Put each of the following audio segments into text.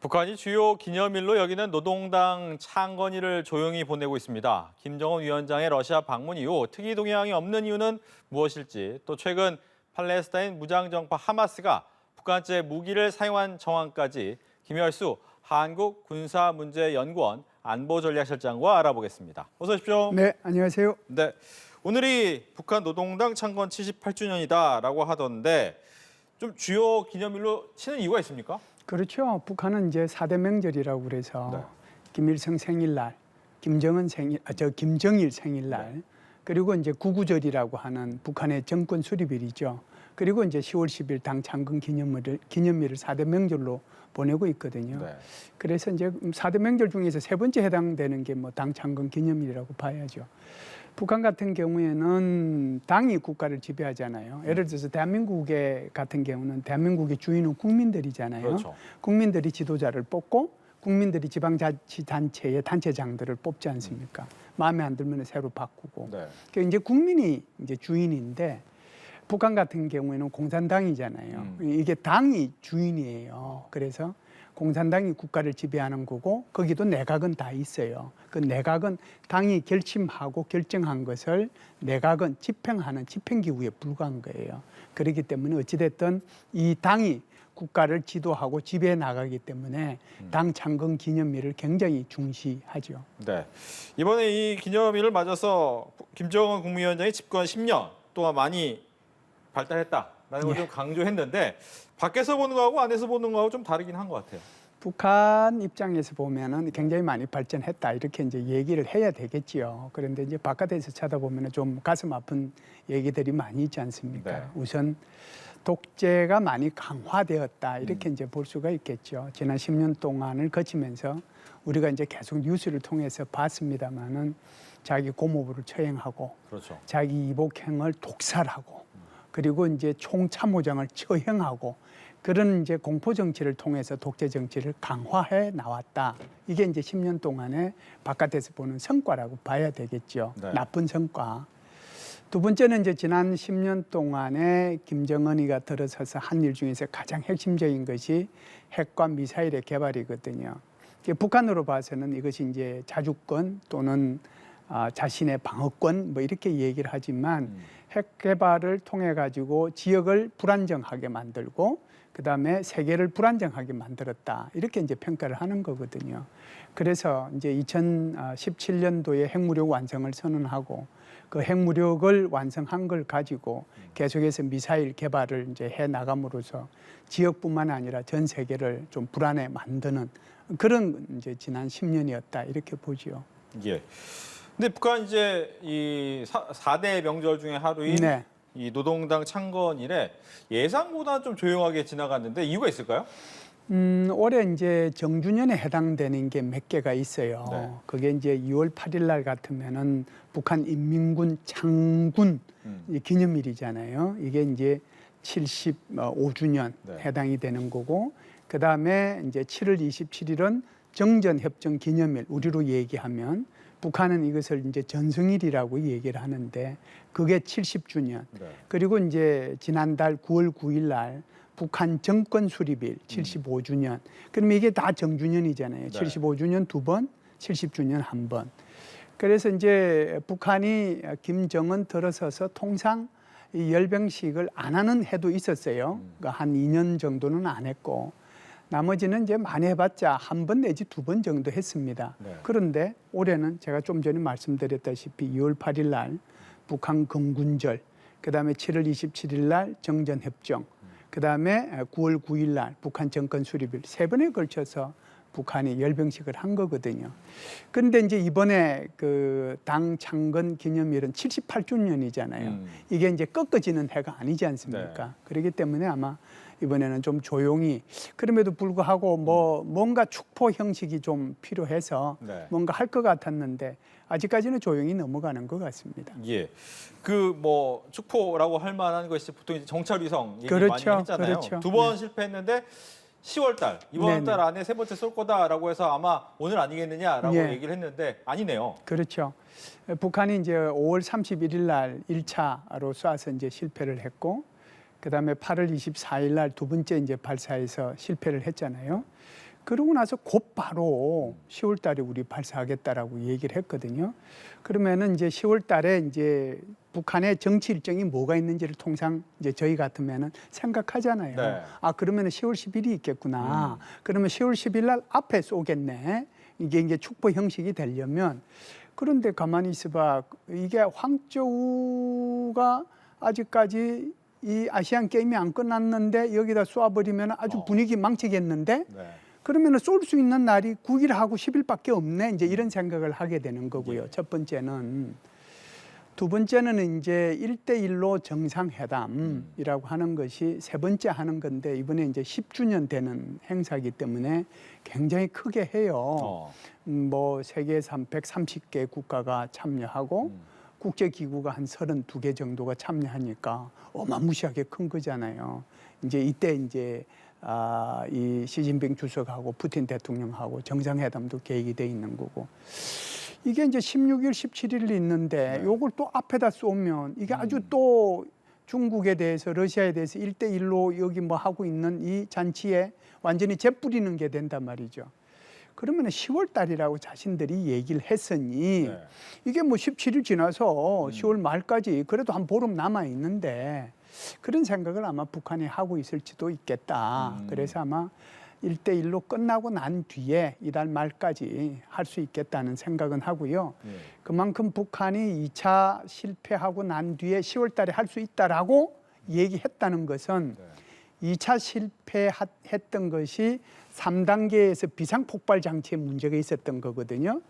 북한이 주요 기념일로 여기는 노동당 창건일을 조용히 보내고 있습니다. 김정은 위원장의 러시아 방문 이후 특이 동향이 없는 이유는 무엇일지, 또 최근 팔레스타인 무장정파 하마스가 북한제 무기를 사용한 정황까지 김열수 한국군사문제연구원 안보전략실장과 알아보겠습니다. 어서 오십시오. 네, 안녕하세요. 네, 오늘이 북한 노동당 창건 78주년이다라고 하던데 좀 주요 기념일로 치는 이유가 있습니까? 그렇죠. 북한은 이제 4대 명절이라고 그래서 네. 김일성 생일날, 김정은 생일, 김정일 생일날, 네. 그리고 이제 구구절이라고 하는 북한의 정권 수립일이죠. 그리고 이제 10월 10일 당 창건 기념일을 4대 명절로 보내고 있거든요. 네. 그래서 이제 4대 명절 중에서 세 번째 해당되는 게 뭐 당 창건 기념일이라고 봐야죠. 북한 같은 경우에는 당이 국가를 지배하잖아요. 예를 들어서 대한민국의 같은 경우는 대한민국의 주인은 국민들이잖아요. 그렇죠. 국민들이 지도자를 뽑고 국민들이 지방자치단체의 단체장들을 뽑지 않습니까? 마음에 안 들면 새로 바꾸고. 네. 그러니까 이제 국민이 이제 주인인데 북한 같은 경우에는 공산당이잖아요. 이게 당이 주인이에요. 그래서 공산당이 국가를 지배하는 거고 거기도 내각은 다 있어요. 그 내각은 당이 결심하고 결정한 것을 내각은 집행하는 집행기구에 불과한 거예요. 그렇기 때문에 어찌됐든 이 당이 국가를 지도하고 지배해 나가기 때문에 당 창건 기념일을 굉장히 중시하죠. 네. 이번에 이 기념일을 맞아서 김정은 국무위원장이 집권 10년 동안 많이 발달했다라는 걸 좀 강조했는데 밖에서 보는 거하고 안에서 보는 거하고 좀 다르긴 한 것 같아요. 북한 입장에서 보면은 굉장히 많이 발전했다 이렇게 이제 얘기를 해야 되겠지요. 그런데 이제 바깥에서 쳐다보면은 좀 가슴 아픈 얘기들이 많이 있지 않습니까? 네. 우선 독재가 많이 강화되었다 이렇게 이제 볼 수가 있겠죠. 지난 10년 동안을 거치면서 우리가 이제 계속 뉴스를 통해서 봤습니다만은 자기 고모부를 처형하고, 그렇죠. 자기 이복행을 독살하고, 그리고 이제 총참모장을 처형하고. 그런 이제 공포 정치를 통해서 독재 정치를 강화해 나왔다. 이게 이제 10년 동안의 바깥에서 보는 성과라고 봐야 되겠죠. 네. 나쁜 성과. 두 번째는 이제 지난 10년 동안에 김정은이가 들어서서 한 일 중에서 가장 핵심적인 것이 핵과 미사일의 개발이거든요. 북한으로 봐서는 이것이 이제 자주권 또는 자신의 방어권 뭐 이렇게 얘기를 하지만 핵 개발을 통해 가지고 지역을 불안정하게 만들고 그다음에 세계를 불안정하게 만들었다. 이렇게 이제 평가를 하는 거거든요. 그래서 이제 2017년도에 핵무력 완성을 선언하고 그 핵무력을 완성한 걸 가지고 계속해서 미사일 개발을 이제 해 나감으로써 지역뿐만 아니라 전 세계를 좀 불안해 만드는 그런 이제 지난 10년이었다. 이렇게 보지요. 예. 근데 북한 이제 이 4대 명절 중에 하루인 네. 이 노동당 창건일에 예상보다 좀 조용하게 지나갔는데 이유가 있을까요? 올해 이제 정주년에 해당되는 게 몇 개가 있어요. 네. 그게 이제 2월 8일 날 같으면은 북한 인민군 창군 기념일이잖아요. 이게 이제 75주년 네. 해당이 되는 거고, 그 다음에 이제 7월 27일은 정전협정 기념일, 우리로 얘기하면 북한은 이것을 이제 전승일이라고 얘기를 하는데 그게 70주년. 네. 그리고 이제 지난달 9월 9일 날 북한 정권 수립일 75주년. 그러면 이게 다 정주년이잖아요. 네. 75주년 두 번, 70주년 한 번. 그래서 이제 북한이 김정은 들어서서 통상 이 열병식을 안 하는 해도 있었어요. 그러니까 한 2년 정도는 안 했고 나머지는 이제 많이 해봤자 한 번 내지 두 번 정도 했습니다. 네. 그런데 올해는 제가 좀 전에 말씀드렸다시피 2월 8일 날 북한 건군절, 그다음에 7월 27일 날 정전협정, 그다음에 9월 9일 날 북한 정권 수립일 세 번에 걸쳐서 북한이 열병식을 한 거거든요. 그런데 이제 이번에 그 당 창건 기념일은 78주년이잖아요. 이게 이제 꺾어지는 해가 아니지 않습니까? 네. 그렇기 때문에 아마 이번에는 좀 조용히, 그럼에도 불구하고 뭐 뭔가 축포 형식이 좀 필요해서 네. 뭔가 할 것 같았는데 아직까지는 조용히 넘어가는 것 같습니다. 예. 그 뭐 축포라고 할 만한 것이 보통 이제 정찰 위성 얘기 그렇죠. 많이 했잖아요. 그렇죠. 두 번 네. 실패했는데 10월 달, 이번 네네. 달 안에 세 번째 쏠 거다라고 해서 아마 오늘 아니겠느냐라고 예. 얘기를 했는데 아니네요. 그렇죠. 북한이 이제 5월 31일 날 1차로 쏴서 이제 실패를 했고, 그다음에 8월 24일 날 두 번째 이제 발사해서 실패를 했잖아요. 그러고 나서 곧바로 10월 달에 우리 발사하겠다라고 얘기를 했거든요. 그러면은 이제 10월 달에 이제 북한의 정치 일정이 뭐가 있는지를 통상 이제 저희 같으면은 생각하잖아요. 네. 아, 그러면은 10월 10일이 있겠구나. 그러면 10월 10일 날 앞에 쏘겠네. 이게 이제 축포 형식이 되려면, 그런데 가만히 있어봐. 이게 황저우가 아직까지 이 아시안 게임이 안 끝났는데 여기다 쏘아버리면 아주 분위기 망치겠는데, 네. 그러면 쏠 수 있는 날이 9일하고 10일밖에 없네. 이제 이런 생각을 하게 되는 거고요. 예. 첫 번째는. 두 번째는 이제 1대1로 정상회담이라고 하는 것이 세 번째 하는 건데, 이번에 이제 10주년 되는 행사이기 때문에 굉장히 크게 해요. 뭐 세계에서 한 130개 국가가 참여하고 국제기구가 한 32개 정도가 참여하니까 어마무시하게 큰 거잖아요. 이제 이때 이제 이 시진핑 주석하고 푸틴 대통령하고 정상회담도 계획이 돼 있는 거고. 이게 이제 16일, 17일 있는데 요걸 또 앞에다 쏘면 이게 아주 또 중국에 대해서, 러시아에 대해서 1대1로 여기 뭐 하고 있는 이 잔치에 완전히 재뿌리는 게 된단 말이죠. 그러면 10월 달이라고 자신들이 얘기를 했으니 네. 이게 뭐 17일 지나서 10월 말까지 그래도 한 보름 남아 있는데 그런 생각을 아마 북한이 하고 있을지도 있겠다. 그래서 아마 1대1로 끝나고 난 뒤에 이달 말까지 할 수 있겠다는 생각은 하고요. 그만큼 북한이 2차 실패하고 난 뒤에 10월 달에 할 수 있다라고 얘기했다는 것은 2차 실패했던 것이 3단계에서 비상폭발 장치에 문제가 있었던 거거든요.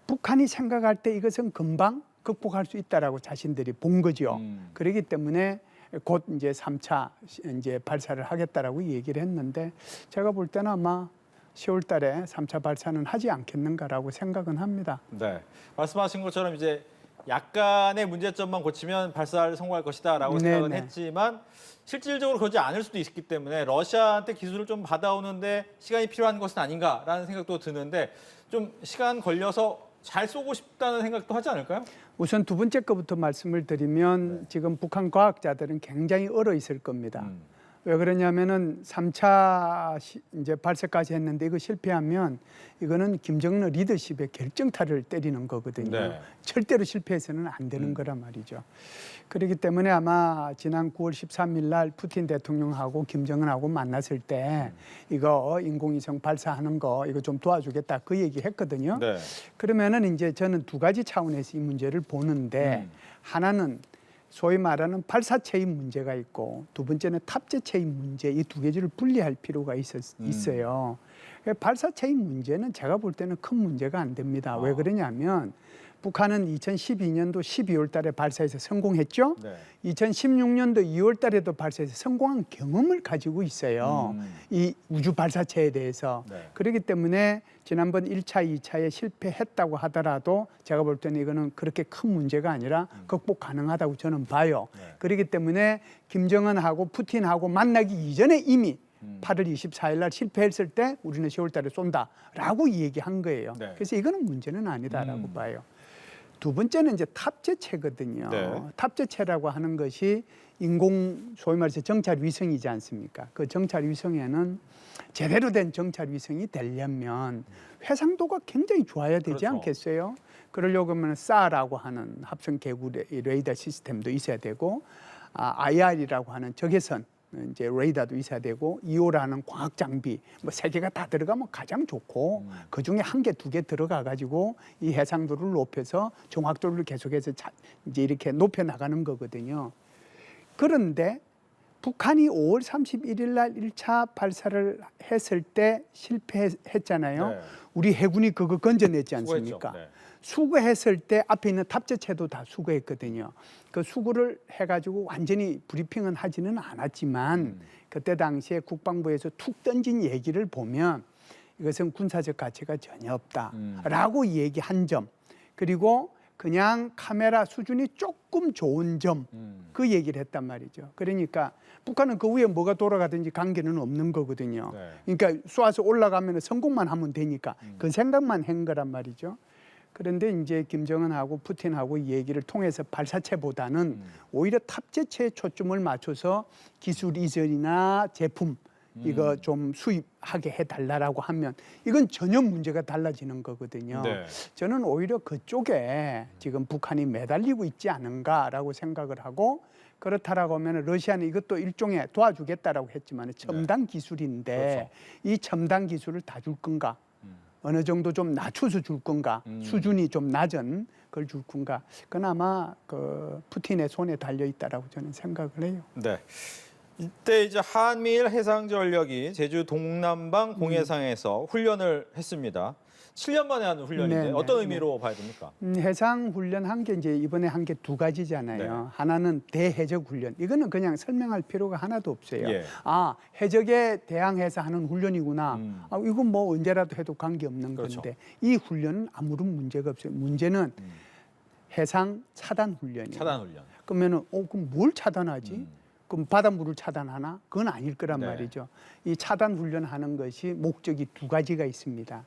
북한이 생각할 때 이것은 금방 극복할 수 있다라고 자신들이 본 거죠. 그렇기 때문에 곧 이제 3차 이제 발사를 하겠다라고 얘기를 했는데, 제가 볼 때는 아마 10월 달에 3차 발사는 하지 않겠는가라고 생각은 합니다. 네. 말씀하신 것처럼 이제 약간의 문제점만 고치면 발사를 성공할 것이다라고 생각은 네네. 했지만 실질적으로 그러지 않을 수도 있기 때문에 러시아한테 기술을 좀 받아오는데 시간이 필요한 것은 아닌가라는 생각도 드는데, 좀 시간 걸려서 잘 쏘고 싶다는 생각도 하지 않을까요? 우선 두 번째 거부터 말씀을 드리면 지금 북한 과학자들은 굉장히 얼어 있을 겁니다. 왜 그러냐면은 3차 이제 발사까지 했는데 이거 실패하면 이거는 김정은 리더십의 결정타를 때리는 거거든요. 네. 절대로 실패해서는 안 되는 거란 말이죠. 그렇기 때문에 아마 지난 9월 13일 날 푸틴 대통령하고 김정은하고 만났을 때 이거 인공위성 발사하는 거 이거 좀 도와주겠다 그 얘기 했거든요. 네. 그러면은 이제 저는 두 가지 차원에서 이 문제를 보는데, 하나는 소위 말하는 발사체의 문제가 있고, 두 번째는 탑재체의 문제, 이 두 개를 분리할 필요가 있어요. 발사체의 문제는 제가 볼 때는 큰 문제가 안 됩니다. 왜 그러냐면 북한은 2012년도 12월 달에 발사해서 성공했죠. 네. 2016년도 2월 달에도 발사해서 성공한 경험을 가지고 있어요. 이 우주 발사체에 대해서. 네. 그렇기 때문에 지난번 1차, 2차에 실패했다고 하더라도 제가 볼 때는 이거는 그렇게 큰 문제가 아니라 극복 가능하다고 저는 봐요. 그렇기 때문에 김정은하고 푸틴하고 만나기 이전에 이미 8월 24일 날 실패했을 때 우리는 10월 달에 쏜다라고 얘기한 거예요. 네. 그래서 이거는 문제는 아니다라고 봐요. 두 번째는 이제 탑재체거든요. 네. 탑재체라고 하는 것이 소위 말해서 정찰 위성이지 않습니까? 그 정찰 위성에는 제대로 된 정찰 위성이 되려면 해상도가 굉장히 좋아야 되지 그렇죠. 않겠어요? 그러려고 하면 SAR라고 하는 합성 개구 레이더 시스템도 있어야 되고, IR이라고 하는 적외선 이제 레이더도 있어야 되고, EO라는 광학 장비, 뭐 세 개가 다 들어가면 가장 좋고, 그 중에 한 개, 두 개 들어가 가지고 이 해상도를 높여서 정확도를 계속해서 이제 이렇게 높여 나가는 거거든요. 그런데 북한이 5월 31일 날 1차 발사를 했을 때 실패했잖아요. 네. 우리 해군이 그거 건져냈지 않습니까? 수고했죠. 네. 수거했을 때 앞에 있는 탑재체도 다 수거했거든요. 그 수거를 해가지고 완전히 브리핑은 하지는 않았지만 그때 당시에 국방부에서 툭 던진 얘기를 보면 이것은 군사적 가치가 전혀 없다라고 얘기한 점, 그리고 그냥 카메라 수준이 조금 좋은 점, 그 얘기를 했단 말이죠. 그러니까 북한은 그 위에 뭐가 돌아가든지 관계는 없는 거거든요. 네. 그러니까 쏘아서 올라가면 성공만 하면 되니까 그 생각만 한 거란 말이죠. 그런데 이제 김정은하고 푸틴하고 이 얘기를 통해서 발사체보다는 오히려 탑재체에 초점을 맞춰서 기술 이전이나 제품 이거 좀 수입하게 해달라고 하면 이건 전혀 문제가 달라지는 거거든요. 네. 저는 오히려 그쪽에 지금 북한이 매달리고 있지 않은가라고 생각을 하고 그렇다라고 하면 러시아는 이것도 일종의 도와주겠다라고 했지만 첨단 기술인데 그렇죠. 이 첨단 기술을 다 줄 건가? 어느 정도 좀 낮춰서 줄 건가? 수준이 좀 낮은 걸 줄 건가? 그건 아마 그 푸틴의 손에 달려 있다라고 저는 생각을 해요. 네. 이때 이제 한미일 해상전력이 제주 동남방 공해상에서 훈련을 했습니다. 7년 만에 하는 훈련인데 네, 어떤 네, 의미로 봐야 됩니까? 해상 훈련 한 게 이제 이번에 한 게 두 가지잖아요. 네. 하나는 대해적 훈련. 이거는 그냥 설명할 필요가 하나도 없어요. 예. 아, 해적에 대항해서 하는 훈련이구나. 아, 이건 뭐 언제라도 해도 관계없는 그렇죠. 건데 이 훈련은 아무런 문제가 없어요. 문제는 해상 차단 훈련이에요. 차단 훈련. 그러면은 그럼 뭘 차단하지? 그럼 바닷물을 차단하나? 그건 아닐 거란 네. 말이죠. 이 차단 훈련하는 것이 목적이 두 가지가 있습니다.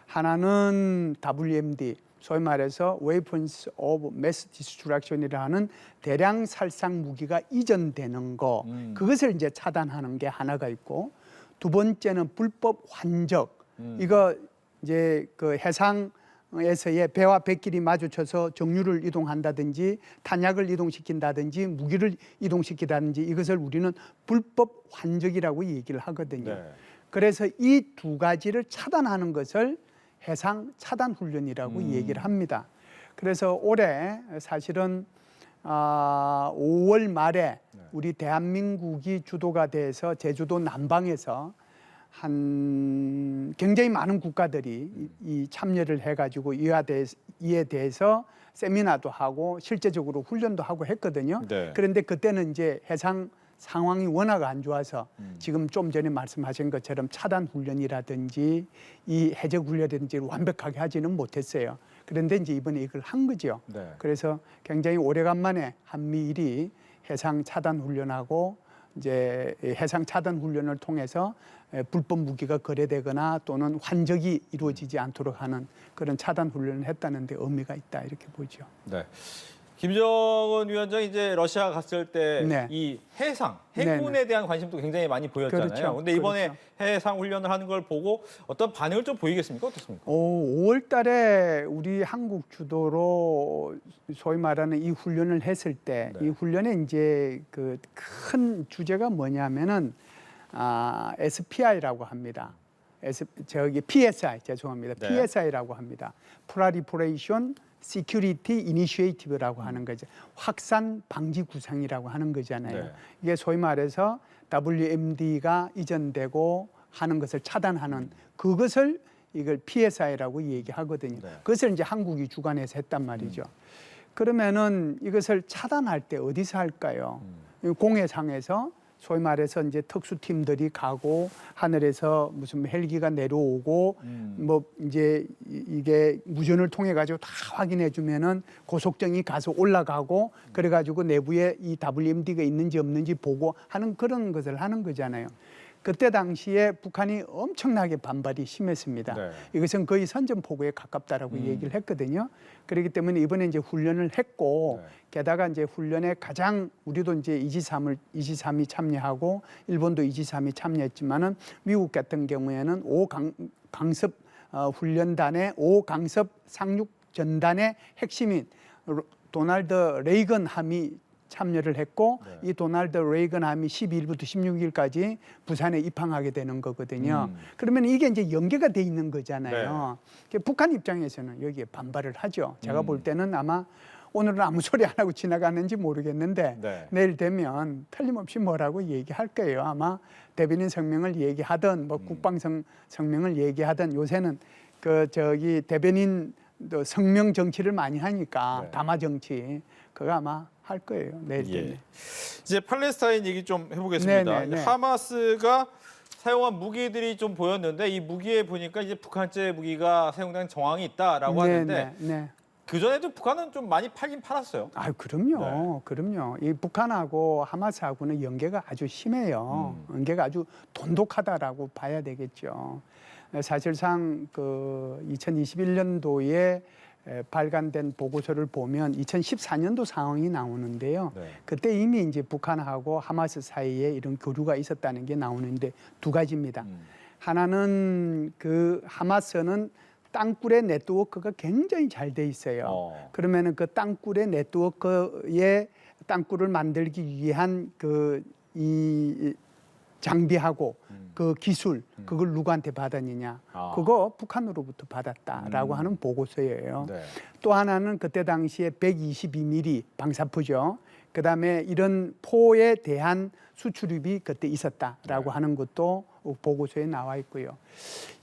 하나는 WMD, 소위 말해서 Weapons of Mass Destruction이라 하는 대량 살상 무기가 이전되는 거, 그것을 이제 차단하는 게 하나가 있고, 두 번째는 불법 환적. 이거 이제 그 해상에서의 배와 백길이 마주쳐서 정유를 이동한다든지 탄약을 이동시킨다든지 무기를 이동시키다든지 이것을 우리는 불법 환적이라고 얘기를 하거든요. 네. 그래서 이 두 가지를 차단하는 것을 해상 차단 훈련이라고 얘기를 합니다. 그래서 올해 사실은 5월 말에 우리 대한민국이 주도가 돼서 제주도 남방에서 한 굉장히 많은 국가들이 이 참여를 해가지고 이에 대해서 세미나도 하고 실제적으로 훈련도 하고 했거든요. 네. 그런데 그때는 이제 해상 상황이 워낙 안 좋아서 지금 좀 전에 말씀하신 것처럼 차단 훈련이라든지 이 해적 훈련이라든지 완벽하게 하지는 못했어요. 그런데 이제 이번에 이걸 한 거죠. 네. 그래서 굉장히 오래간만에 한미일이 해상 차단 훈련하고 이제 해상 차단 훈련을 통해서 불법 무기가 거래되거나 또는 환적이 이루어지지 않도록 하는 그런 차단 훈련을 했다는 데 의미가 있다 이렇게 보죠. 네. 김정은 위원장이 이제 러시아 갔을 때 네. 이 해군에 대한 관심도 굉장히 많이 보였잖아요. 그렇죠. 근데 이번에 그렇죠. 해상 훈련을 하는 걸 보고 어떤 반응을 좀 보이겠습니까? 어떻습니까? 5월 달에 우리 한국 주도로 소위 말하는 이 훈련을 했을 때 이 네. 훈련의 이제 그 큰 주제가 뭐냐면은 SPI라고 합니다. PSI 죄송합니다. 네. PSI라고 합니다. Proliferation Security Initiative라고 하는 거죠. 확산 방지 구상이라고 하는 거잖아요. 네. 이게 소위 말해서 WMD가 이전되고 하는 것을 차단하는 그것을 이걸 PSI라고 얘기하거든요. 네. 그것을 이제 한국이 주관해서 했단 말이죠. 그러면은 이것을 차단할 때 어디서 할까요? 공해상에서 소위 말해서 이제 특수팀들이 가고 하늘에서 무슨 헬기가 내려오고 뭐 이제 이게 무전을 통해 가지고 다 확인해 주면은 고속정이 가서 올라가고 그래 가지고 내부에 이 WMD가 있는지 없는지 보고 하는 그런 것을 하는 거잖아요. 그때 당시에 북한이 엄청나게 반발이 심했습니다. 네. 이것은 거의 선전포고에 가깝다라고 얘기를 했거든요. 그렇기 때문에 이번에 이제 훈련을 했고 네. 게다가 이제 훈련에 가장 우리도 이제 이지삼이 참여하고 일본도 이지삼이 참여했지만은 미국 같은 경우에는 5강습 훈련단의 5강습 상륙 전단의 핵심인 도널드 레이건 함이 참여를 했고 네. 이 도널드 레이건 함이 12일부터 16일까지 부산에 입항하게 되는 거거든요. 그러면 이게 이제 연계가 돼 있는 거잖아요. 북한 입장에서는 여기에 반발을 하죠. 제가 볼 때는 아마 오늘은 아무 소리 안 하고 지나가는지 모르겠는데 네. 내일 되면 틀림없이 뭐라고 얘기할 거예요. 아마 대변인 성명을 얘기하든 뭐 국방 성명을 얘기하든 요새는 대변인 성명 정치를 많이 하니까 네. 담화 정치 그거 아마 할 거예요. 내일 되면. 예. 이제 팔레스타인 얘기 좀 해보겠습니다. 네, 네, 네. 하마스가 사용한 무기들이 좀 보였는데 이 무기에 보니까 이제 북한제 무기가 사용된 정황이 있다라고 하는데 네. 그 전에도 북한은 좀 많이 팔긴 팔았어요. 아, 그럼요. 그럼요. 이 북한하고 하마스하고는 연계가 아주 심해요. 연계가 아주 돈독하다라고 봐야 되겠죠. 사실상 그 2021년도에 발간된 보고서를 보면 2014년도 상황이 나오는데요. 네. 그때 이미 이제 북한하고 하마스 사이에 이런 교류가 있었다는 게 나오는데 두 가지입니다. 하나는 그 하마스는 땅굴의 네트워크가 굉장히 잘 돼 있어요. 그러면은 그 땅굴의 네트워크에 땅굴을 만들기 위한 이 장비하고 그 기술 그걸 누구한테 받았느냐? 그거 북한으로부터 받았다라고 하는 보고서예요. 네. 또 하나는 그때 당시에 122mm 방사포죠. 그다음에 이런 포에 대한 수출입이 그때 있었다라고 하는 것도 보고서에 나와 있고요.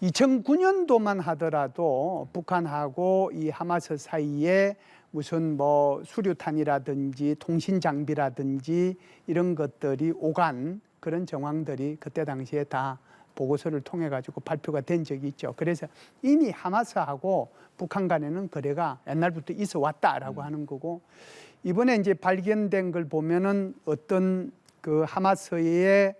2009년도만 하더라도 북한하고 이 하마스 사이에 무슨 뭐 수류탄이라든지 통신 장비라든지 이런 것들이 오간 그런 정황들이 그때 당시에 다 보고서를 통해 가지고 발표가 된 적이 있죠. 그래서 이미 하마스하고 북한 간에는 거래가 옛날부터 있어 왔다라고 하는 거고, 이번에 이제 발견된 걸 보면은 어떤 그 하마스의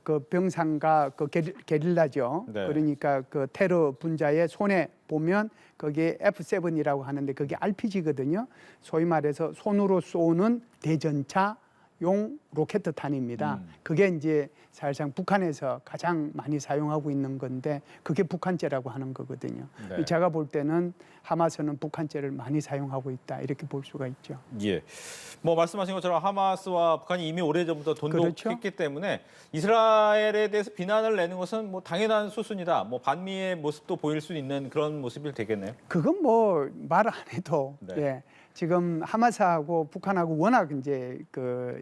그 병상과 그 게릴라죠. 네. 그러니까 그 테러 분자의 손에 보면 거기에 F7이라고 하는데 그게 RPG거든요. 소위 말해서 손으로 쏘는 대전차용 로켓탄입니다. 그게 이제 사실상 북한에서 가장 많이 사용하고 있는 건데 그게 북한제라고 하는 거거든요. 네. 제가 볼 때는 하마스는 북한제를 많이 사용하고 있다 이렇게 볼 수가 있죠. 예. 뭐 말씀하신 것처럼 하마스와 북한이 이미 오래전부터 돈독했기 그렇죠. 때문에 이스라엘에 대해서 비난을 내는 것은 뭐 당연한 수순이다. 뭐 반미의 모습도 보일 수 있는 그런 모습이 되겠네요. 그건 뭐 말 안 해도 네. 예. 지금 하마스하고 북한하고 워낙 이제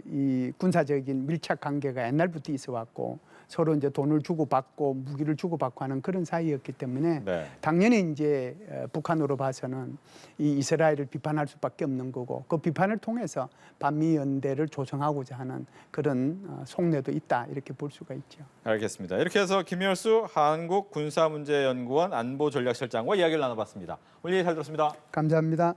이 군사적인 밀착 관계가 옛날부터 있어 왔고 서로 이제 돈을 주고받고 무기를 주고받고 하는 그런 사이였기 때문에 네. 당연히 이제 북한으로 봐서는 이 이스라엘을 비판할 수밖에 없는 거고 그 비판을 통해서 반미 연대를 조성하고자 하는 그런 속내도 있다 이렇게 볼 수가 있죠. 알겠습니다. 이렇게 해서 김열수 한국군사문제연구원 안보전략실장과 이야기를 나눠봤습니다. 오늘 얘기 잘 들었습니다. 감사합니다.